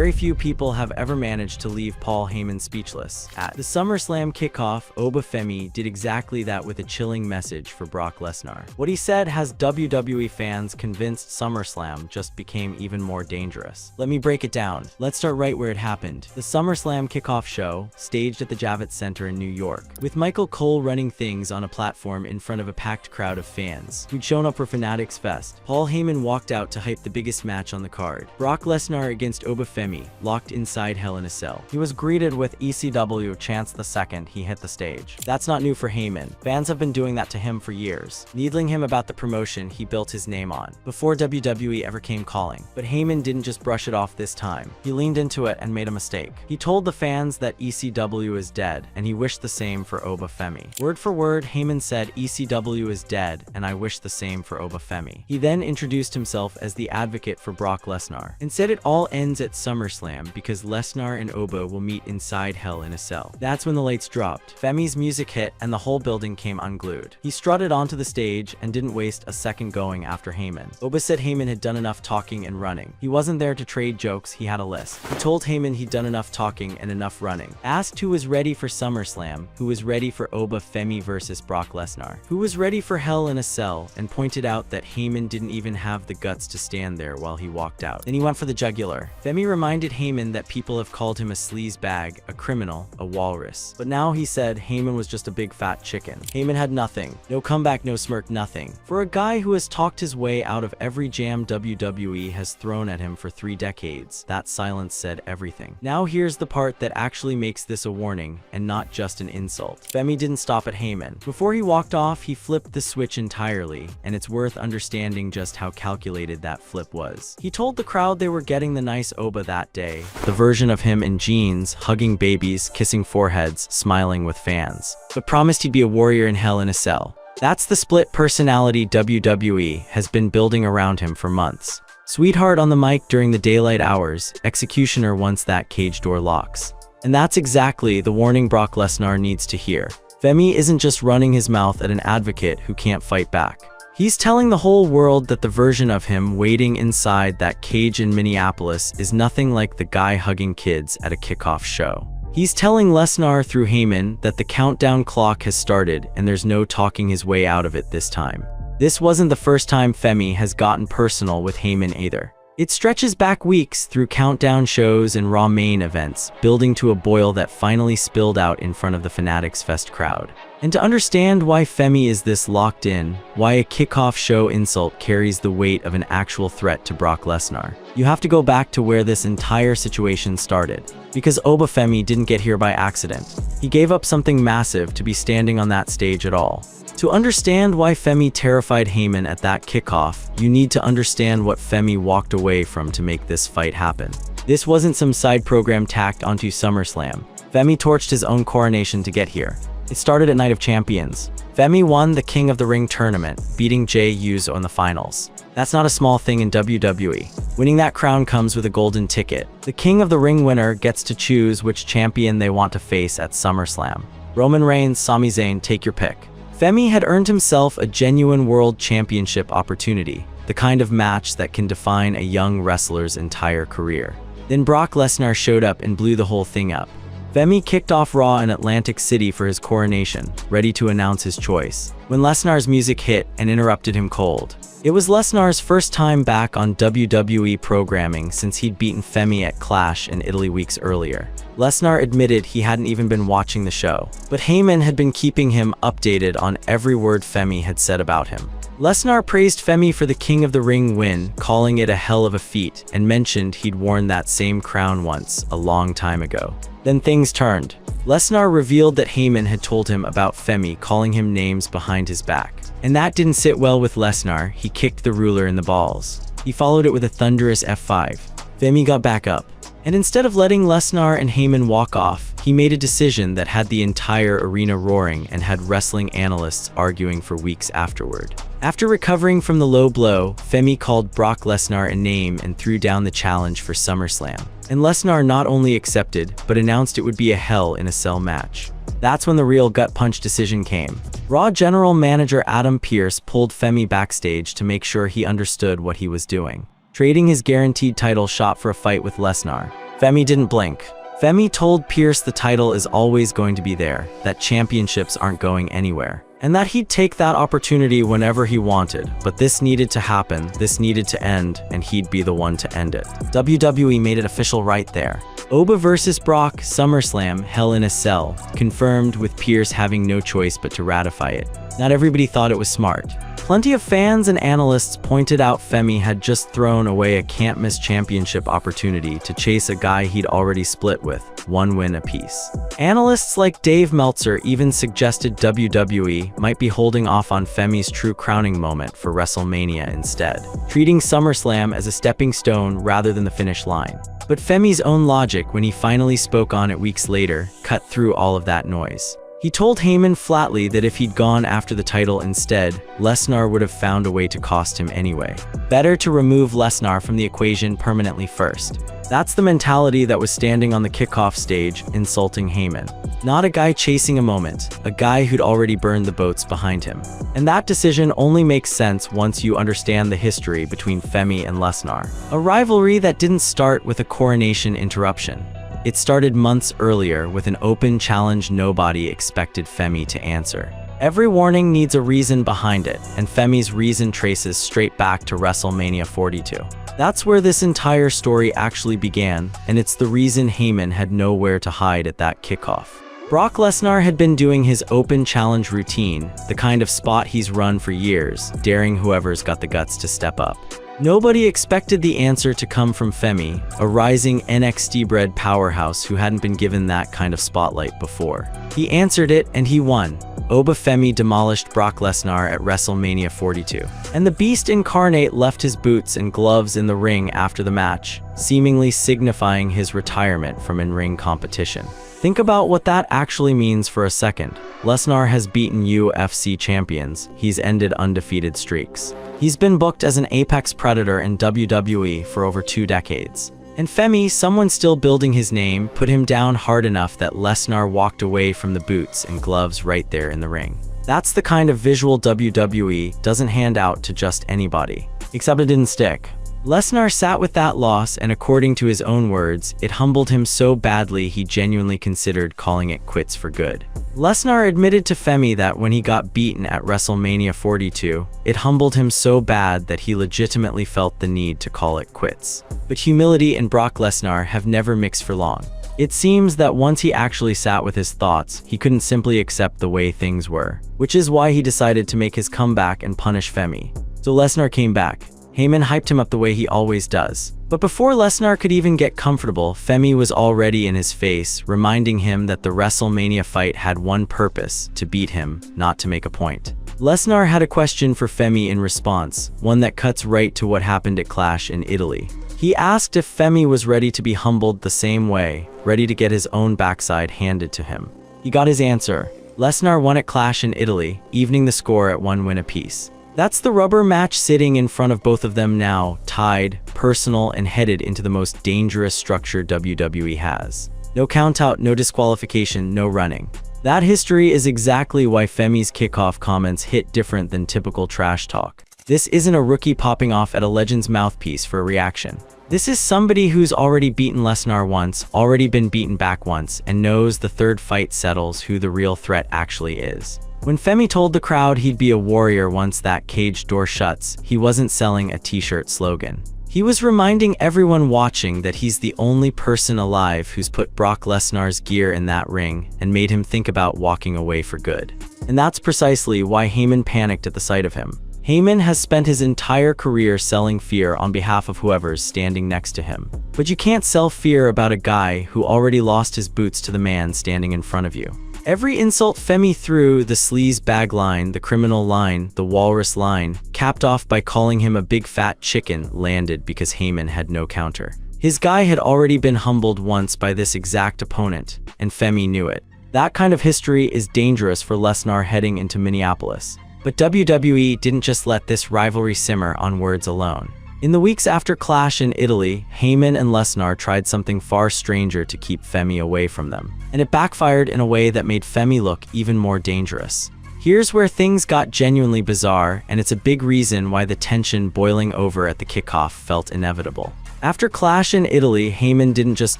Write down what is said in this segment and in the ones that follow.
very few people have ever managed to leave Paul Heyman speechless. At the SummerSlam Kickoff, Oba Femi did exactly that with a chilling message for Brock Lesnar. What he said has WWE fans convinced SummerSlam just became even more dangerous. Let me break it down. Let's start right where it happened. The SummerSlam Kickoff show, staged at the Javits Center in New York, with Michael Cole running things on a platform in front of a packed crowd of fans who'd shown up for Fanatics Fest. Paul Heyman walked out to hype the biggest match on the card. Brock Lesnar against Oba Femi, locked inside Hell in a Cell. He was greeted with ECW chants the second he hit the stage. That's not new for Heyman. Fans have been doing that to him for years, needling him about the promotion he built his name on, before WWE ever came calling. But Heyman didn't just brush it off this time. He leaned into it and made a mistake. He told the fans that ECW is dead, and he wished the same for Oba Femi. Word for word, Heyman said, "ECW is dead, and I wish the same for Oba Femi." He then introduced himself as the advocate for Brock Lesnar, and said it all ends at SummerSlam because Lesnar and Oba will meet inside Hell in a Cell. That's when the lights dropped. Femi's music hit, and the whole building came unglued. He strutted onto the stage and didn't waste a second going after Heyman. Oba said Heyman had done enough talking and running. He wasn't there to trade jokes, he had a list. He told Heyman he'd done enough talking and enough running. Asked who was ready for SummerSlam, who was ready for Oba Femi versus Brock Lesnar, who was ready for Hell in a Cell, and pointed out that Heyman didn't even have the guts to stand there while he walked out. Then he went for the jugular. Femi reminded Heyman that people have called him a sleazebag, a criminal, a walrus. But now he said Heyman was just a big fat chicken. Heyman had nothing. No comeback, no smirk, nothing. For a guy who has talked his way out of every jam WWE has thrown at him for 3 decades, that silence said everything. Now here's the part that actually makes this a warning, and not just an insult. Femi didn't stop at Heyman. Before he walked off, he flipped the switch entirely, and it's worth understanding just how calculated that flip was. He told the crowd they were getting the nice Oba that day, the version of him in jeans, hugging babies, kissing foreheads, smiling with fans, but promised he'd be a warrior in Hell in a Cell. That's the split personality WWE has been building around him for months. Sweetheart on the mic during the daylight hours, executioner once that cage door locks. And that's exactly the warning Brock Lesnar needs to hear. Femi isn't just running his mouth at an advocate who can't fight back. He's telling the whole world that the version of him waiting inside that cage in Minneapolis is nothing like the guy hugging kids at a kickoff show. He's telling Lesnar through Heyman that the countdown clock has started and there's no talking his way out of it this time. This wasn't the first time Femi has gotten personal with Heyman either. It stretches back weeks through countdown shows and Raw main events, building to a boil that finally spilled out in front of the Fanatics Fest crowd. And to understand why Femi is this locked in, why a kickoff show insult carries the weight of an actual threat to Brock Lesnar, you have to go back to where this entire situation started. Because Oba Femi didn't get here by accident. He gave up something massive to be standing on that stage at all. To understand why Femi terrified Heyman at that kickoff, you need to understand what Femi walked away from to make this fight happen. This wasn't some side program tacked onto SummerSlam. Femi torched his own coronation to get here. It started at Night of Champions. Femi won the King of the Ring tournament, beating Jey Uso in the finals. That's not a small thing in WWE. Winning that crown comes with a golden ticket. The King of the Ring winner gets to choose which champion they want to face at SummerSlam. Roman Reigns, Sami Zayn, take your pick. Femi had earned himself a genuine world championship opportunity, the kind of match that can define a young wrestler's entire career. Then Brock Lesnar showed up and blew the whole thing up. Femi kicked off Raw in Atlantic City for his coronation, ready to announce his choice, when Lesnar's music hit and interrupted him cold. It was Lesnar's first time back on WWE programming since he'd beaten Femi at Clash in Italy weeks earlier. Lesnar admitted he hadn't even been watching the show, but Heyman had been keeping him updated on every word Femi had said about him. Lesnar praised Femi for the King of the Ring win, calling it a hell of a feat, and mentioned he'd worn that same crown once, a long time ago. Then things turned. Lesnar revealed that Heyman had told him about Femi calling him names behind his back. And that didn't sit well with Lesnar. He kicked the ruler in the balls. He followed it with a thunderous F5. Femi got back up. And instead of letting Lesnar and Heyman walk off, he made a decision that had the entire arena roaring and had wrestling analysts arguing for weeks afterward. After recovering from the low blow, Femi called Brock Lesnar a name and threw down the challenge for SummerSlam. And Lesnar not only accepted, but announced it would be a Hell in a Cell match. That's when the real gut punch decision came. Raw general manager Adam Pearce pulled Femi backstage to make sure he understood what he was doing, trading his guaranteed title shot for a fight with Lesnar. Femi didn't blink. Femi told Pierce the title is always going to be there, that championships aren't going anywhere, and that he'd take that opportunity whenever he wanted, but this needed to happen, this needed to end, and he'd be the one to end it. WWE made it official right there. Oba vs. Brock, SummerSlam, Hell in a Cell, confirmed with Pierce having no choice but to ratify it. Not everybody thought it was smart. Plenty of fans and analysts pointed out Femi had just thrown away a can't-miss championship opportunity to chase a guy he'd already split with, one win apiece. Analysts like Dave Meltzer even suggested WWE might be holding off on Femi's true crowning moment for WrestleMania instead, treating SummerSlam as a stepping stone rather than the finish line. But Femi's own logic, when he finally spoke on it weeks later, cut through all of that noise. He told Heyman flatly that if he'd gone after the title instead, Lesnar would have found a way to cost him anyway. Better to remove Lesnar from the equation permanently first. That's the mentality that was standing on the kickoff stage, insulting Heyman. Not a guy chasing a moment, a guy who'd already burned the boats behind him. And that decision only makes sense once you understand the history between Femi and Lesnar. A rivalry that didn't start with a coronation interruption. It started months earlier with an open challenge nobody expected Femi to answer. Every warning needs a reason behind it, and Femi's reason traces straight back to WrestleMania 42. That's where this entire story actually began, and it's the reason Heyman had nowhere to hide at that kickoff. Brock Lesnar had been doing his open challenge routine, the kind of spot he's run for years, daring whoever's got the guts to step up. Nobody expected the answer to come from Femi, a rising NXT-bred powerhouse who hadn't been given that kind of spotlight before. He answered it, and he won. Oba Femi demolished Brock Lesnar at WrestleMania 42. And the Beast Incarnate left his boots and gloves in the ring after the match, seemingly signifying his retirement from in-ring competition. Think about what that actually means for a second. Lesnar has beaten UFC champions. He's ended undefeated streaks. He's been booked as an apex predator in WWE for over 2 decades. And Femi, someone still building his name, put him down hard enough that Lesnar walked away from the boots and gloves right there in the ring. That's the kind of visual WWE doesn't hand out to just anybody. Except it didn't stick. Lesnar sat with that loss, and according to his own words, it humbled him so badly he genuinely considered calling it quits for good. Lesnar admitted to Femi that when he got beaten at WrestleMania 42, it humbled him so bad that he legitimately felt the need to call it quits. But humility and Brock Lesnar have never mixed for long. It seems that once he actually sat with his thoughts, he couldn't simply accept the way things were, which is why he decided to make his comeback and punish Femi. So Lesnar came back. Heyman hyped him up the way he always does. But before Lesnar could even get comfortable, Femi was already in his face, reminding him that the WrestleMania fight had one purpose: to beat him, not to make a point. Lesnar had a question for Femi in response, one that cuts right to what happened at Clash in Italy. He asked if Femi was ready to be humbled the same way, ready to get his own backside handed to him. He got his answer. Lesnar won at Clash in Italy, evening the score at 1 win apiece. That's the rubber match sitting in front of both of them now, tied, personal, and headed into the most dangerous structure WWE has. No countout, no disqualification, no running. That history is exactly why Femi's kickoff comments hit different than typical trash talk. This isn't a rookie popping off at a legend's mouthpiece for a reaction. This is somebody who's already beaten Lesnar once, already been beaten back once, and knows the third fight settles who the real threat actually is. When Femi told the crowd he'd be a warrior once that cage door shuts, he wasn't selling a t-shirt slogan. He was reminding everyone watching that he's the only person alive who's put Brock Lesnar's gear in that ring and made him think about walking away for good. And that's precisely why Heyman panicked at the sight of him. Heyman has spent his entire career selling fear on behalf of whoever's standing next to him. But you can't sell fear about a guy who already lost his boots to the man standing in front of you. Every insult Femi threw, the sleaze bag line, the criminal line, the walrus line, capped off by calling him a big fat chicken, landed because Heyman had no counter. His guy had already been humbled once by this exact opponent, and Femi knew it. That kind of history is dangerous for Lesnar heading into Minneapolis. But WWE didn't just let this rivalry simmer on words alone. In the weeks after Clash in Italy, Heyman and Lesnar tried something far stranger to keep Femi away from them. And it backfired in a way that made Femi look even more dangerous. Here's where things got genuinely bizarre, and it's a big reason why the tension boiling over at the kickoff felt inevitable. After Clash in Italy, Heyman didn't just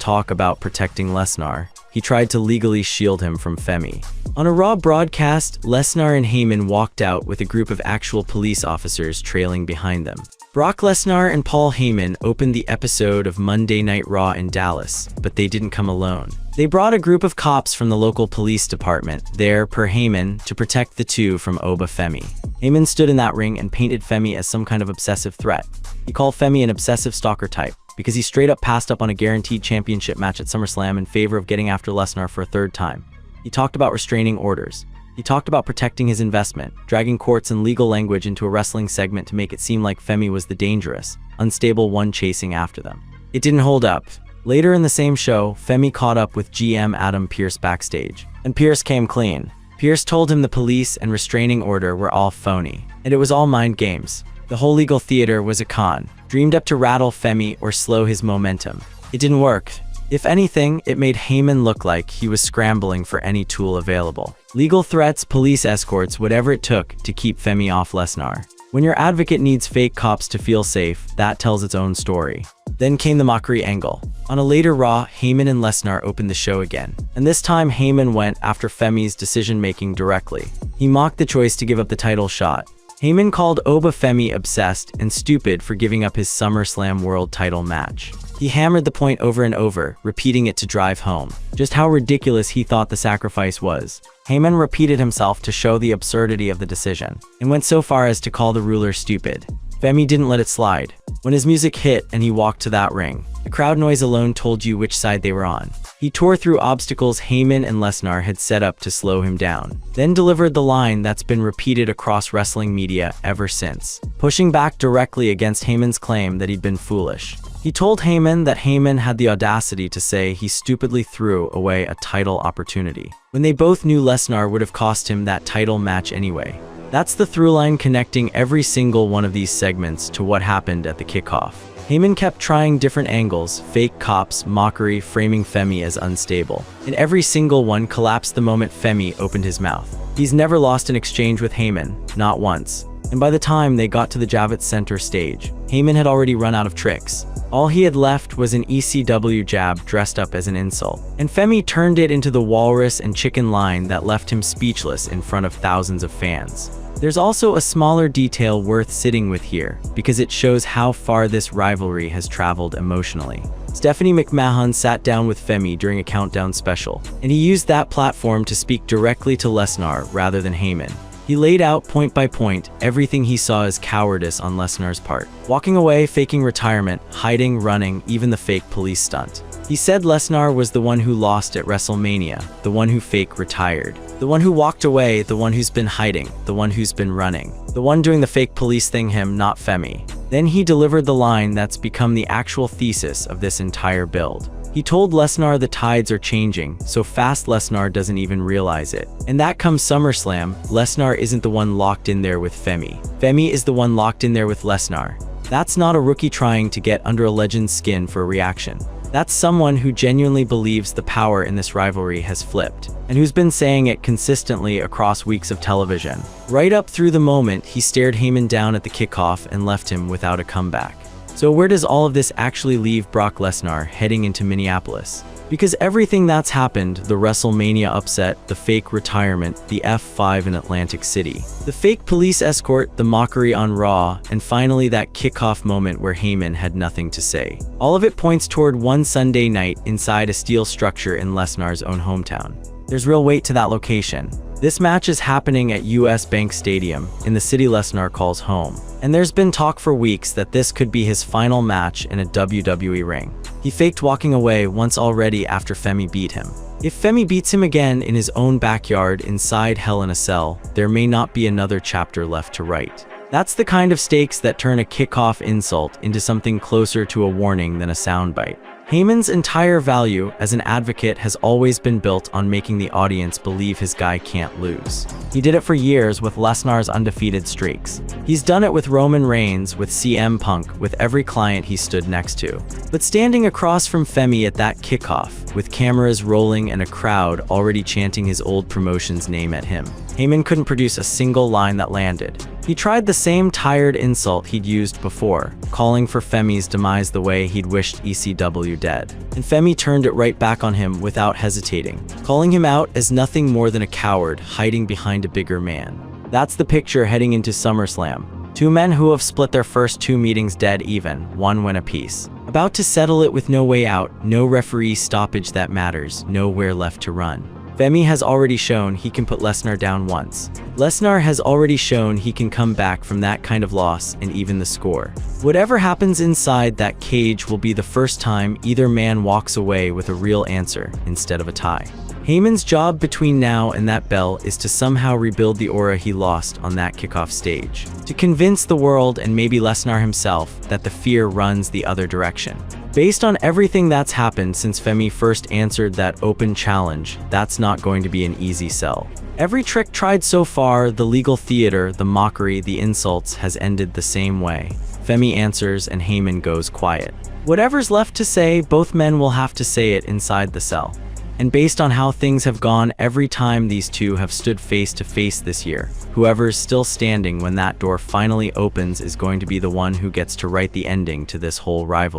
talk about protecting Lesnar, he tried to legally shield him from Femi. On a Raw broadcast, Lesnar and Heyman walked out with a group of actual police officers trailing behind them. Brock Lesnar and Paul Heyman opened the episode of Monday Night Raw in Dallas, but they didn't come alone. They brought a group of cops from the local police department, there per Heyman, to protect the two from Oba Femi. Heyman stood in that ring and painted Femi as some kind of obsessive threat. He called Femi an obsessive stalker type, because he straight up passed up on a guaranteed championship match at SummerSlam in favor of getting after Lesnar for a third time. He talked about restraining orders. He talked about protecting his investment, dragging courts and legal language into a wrestling segment to make it seem like Femi was the dangerous, unstable one chasing after them. It didn't hold up. Later in the same show, Femi caught up with GM Adam Pearce backstage, and Pearce came clean. Pearce told him the police and restraining order were all phony, and it was all mind games. The whole legal theater was a con, dreamed up to rattle Femi or slow his momentum. It didn't work. If anything, it made Heyman look like he was scrambling for any tool available. Legal threats, police escorts, whatever it took to keep Femi off Lesnar. When your advocate needs fake cops to feel safe, that tells its own story. Then came the mockery angle. On a later Raw, Heyman and Lesnar opened the show again. And this time, Heyman went after Femi's decision-making directly. He mocked the choice to give up the title shot. Heyman called Oba Femi obsessed and stupid for giving up his SummerSlam World title match. He hammered the point over and over, repeating it to drive home just how ridiculous he thought the sacrifice was. Heyman repeated himself to show the absurdity of the decision, and went so far as to call the ruler stupid. Femi didn't let it slide. When his music hit and he walked to that ring, the crowd noise alone told you which side they were on. He tore through obstacles Heyman and Lesnar had set up to slow him down, then delivered the line that's been repeated across wrestling media ever since, pushing back directly against Heyman's claim that he'd been foolish. He told Heyman that Heyman had the audacity to say he stupidly threw away a title opportunity, when they both knew Lesnar would have cost him that title match anyway. That's the through line connecting every single one of these segments to what happened at the kickoff. Heyman kept trying different angles, fake cops, mockery, framing Femi as unstable, and every single one collapsed the moment Femi opened his mouth. He's never lost an exchange with Heyman, not once. And by the time they got to the Javits Center stage, Heyman had already run out of tricks. All he had left was an ECW jab dressed up as an insult, and Femi turned it into the walrus and chicken line that left him speechless in front of thousands of fans. There's also a smaller detail worth sitting with here, because it shows how far this rivalry has traveled emotionally. Stephanie McMahon sat down with Femi during a countdown special, and he used that platform to speak directly to Lesnar rather than Heyman. He laid out point by point everything he saw as cowardice on Lesnar's part. Walking away, faking retirement, hiding, running, even the fake police stunt. He said Lesnar was the one who lost at WrestleMania, the one who fake retired, the one who walked away, the one who's been hiding, the one who's been running, the one doing the fake police thing, him, not Femi. Then he delivered the line that's become the actual thesis of this entire build. He told Lesnar the tides are changing, so fast Lesnar doesn't even realize it. And that comes SummerSlam, Lesnar isn't the one locked in there with Femi. Femi is the one locked in there with Lesnar. That's not a rookie trying to get under a legend's skin for a reaction. That's someone who genuinely believes the power in this rivalry has flipped, and who's been saying it consistently across weeks of television. Right up through the moment he stared Heyman down at the kickoff and left him without a comeback. So where does all of this actually leave Brock Lesnar heading into Minneapolis? Because everything that's happened, the WrestleMania upset, the fake retirement, the F5 in Atlantic City, the fake police escort, the mockery on Raw, and finally that kickoff moment where Heyman had nothing to say. All of it points toward one Sunday night inside a steel structure in Lesnar's own hometown. There's real weight to that location. This match is happening at US Bank Stadium, in the city Lesnar calls home. And there's been talk for weeks that this could be his final match in a WWE ring. He faked walking away once already after Femi beat him. If Femi beats him again in his own backyard inside Hell in a Cell, there may not be another chapter left to write. That's the kind of stakes that turn a kickoff insult into something closer to a warning than a soundbite. Heyman's entire value as an advocate has always been built on making the audience believe his guy can't lose. He did it for years with Lesnar's undefeated streaks. He's done it with Roman Reigns, with CM Punk, with every client he stood next to. But standing across from Femi at that kickoff, with cameras rolling and a crowd already chanting his old promotion's name at him, Heyman couldn't produce a single line that landed. He tried the same tired insult he'd used before, calling for Femi's demise the way he'd wished ECW dead. And Femi turned it right back on him without hesitating, calling him out as nothing more than a coward hiding behind a bigger man. That's the picture heading into SummerSlam. Two men who have split their first two meetings dead even, one win apiece. About to settle it with no way out, no referee stoppage that matters, nowhere left to run. Femi has already shown he can put Lesnar down once. Lesnar has already shown he can come back from that kind of loss and even the score. Whatever happens inside that cage will be the first time either man walks away with a real answer instead of a tie. Heyman's job between now and that bell is to somehow rebuild the aura he lost on that kickoff stage. To convince the world and maybe Lesnar himself that the fear runs the other direction. Based on everything that's happened since Femi first answered that open challenge, that's not going to be an easy sell. Every trick tried so far, the legal theater, the mockery, the insults, has ended the same way. Femi answers and Heyman goes quiet. Whatever's left to say, both men will have to say it inside the cell. And based on how things have gone every time these two have stood face to face this year, whoever's still standing when that door finally opens is going to be the one who gets to write the ending to this whole rivalry.